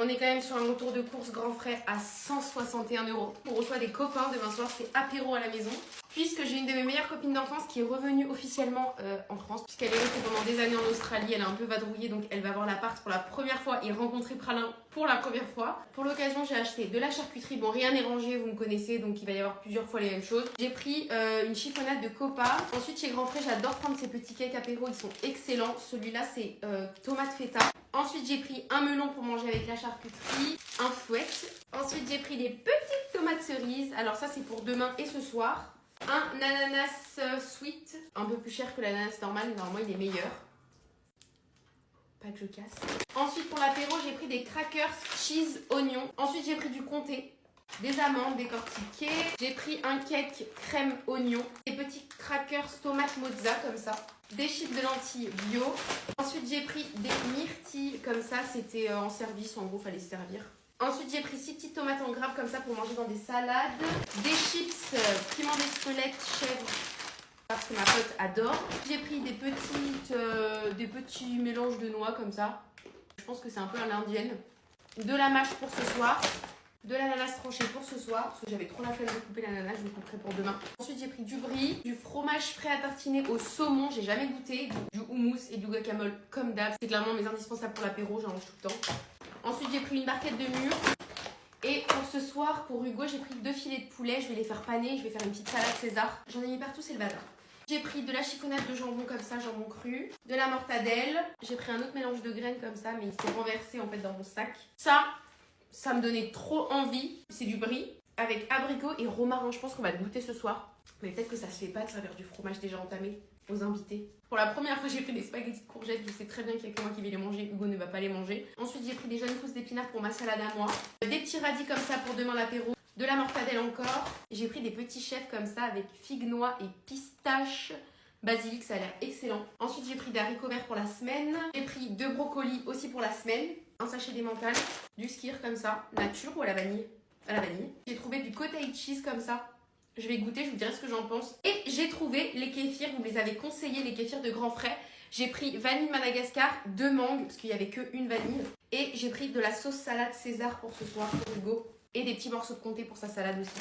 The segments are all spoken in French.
On est quand même sur un retour de course grand frais à 161 €. On reçoit des copains demain soir, c'est apéro à la maison. Puisque j'ai une de mes meilleures copines d'enfance qui est revenue officiellement en France, puisqu'elle est restée pendant des années en Australie, elle a un peu vadrouillé, donc elle va voir l'appart pour la première fois et rencontrer Pralin pour la première fois. Pour l'occasion, j'ai acheté de la charcuterie, bon rien n'est rangé, vous me connaissez, donc il va y avoir plusieurs fois les mêmes choses. J'ai pris une chiffonnade de Copa. Ensuite chez Grand Frais, j'adore prendre ces petits cakes apéro, ils sont excellents. Celui-là c'est tomate feta. Ensuite j'ai pris un melon pour manger avec la charcuterie, un fouet. Ensuite j'ai pris des petites tomates cerises, alors ça c'est pour demain et ce soir. Un ananas sweet, un peu plus cher que l'ananas normal, mais normalement il est meilleur. Pas que je casse. Ensuite pour l'apéro, j'ai pris des crackers cheese oignon. Ensuite j'ai pris du comté, des amandes décortiquées. J'ai pris un cake crème oignon, des petits crackers tomate mozza comme ça. Des chips de lentilles bio. Ensuite j'ai pris des myrtilles comme ça, c'était en service, en gros fallait se servir. Ensuite, j'ai pris 6 petites tomates en grappe comme ça pour manger dans des salades. Des chips piment d'Espelette chèvre parce que ma pote adore. J'ai pris des petits mélanges de noix comme ça. Je pense que c'est un peu à l'indienne. De la mâche pour ce soir. De l'ananas tranché pour ce soir. Parce que j'avais trop la flemme de couper l'ananas, je le couperai pour demain. Ensuite, j'ai pris du brie, du fromage frais à tartiner au saumon. J'ai jamais goûté. Du houmous et du guacamole comme d'hab. C'est clairement mes indispensables pour l'apéro, j'en mange tout le temps. Ensuite, j'ai pris une barquette de mûre. Et pour ce soir, pour Hugo, j'ai pris 2 filets de poulet. Je vais les faire paner. Je vais faire une petite salade César. J'en ai mis partout, c'est le bazar. J'ai pris de la chiffonnade de jambon comme ça, jambon cru. De la mortadelle. J'ai pris un autre mélange de graines comme ça, mais il s'est renversé en fait dans mon sac. Ça me donnait trop envie. C'est du brie avec abricot et romarin. Je pense qu'on va le goûter ce soir. Mais peut-être que ça se fait pas de servir du fromage déjà entamé aux invités. Pour la première fois, j'ai pris des spaghettis de courgettes. Je sais très bien qu'il y a que moi qui vais les manger. Hugo ne va pas les manger. Ensuite, j'ai pris des jeunes pousses d'épinards pour ma salade à moi. Des petits radis comme ça pour demain l'apéro. De la mortadelle encore. J'ai pris des petits chefs comme ça avec figues noix et pistaches. Basilic, ça a l'air excellent. Ensuite, j'ai pris des haricots verts pour la semaine. J'ai pris 2 brocolis aussi pour la semaine. Un sachet d'emmental. Du skyr comme ça. Nature ou à la vanille? À la vanille. J'ai trouvé du cottage cheese comme ça. Je vais goûter, je vous dirai ce que j'en pense. Et j'ai trouvé les kéfirs, vous me les avez conseillés, les kéfirs de Grand Frais. J'ai pris vanille Madagascar, 2 mangues, parce qu'il n'y avait qu'une vanille. Et j'ai pris de la sauce salade César pour ce soir, pour Hugo. Et des petits morceaux de comté pour sa salade aussi.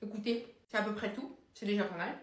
Écoutez, c'est à peu près tout. C'est déjà pas mal.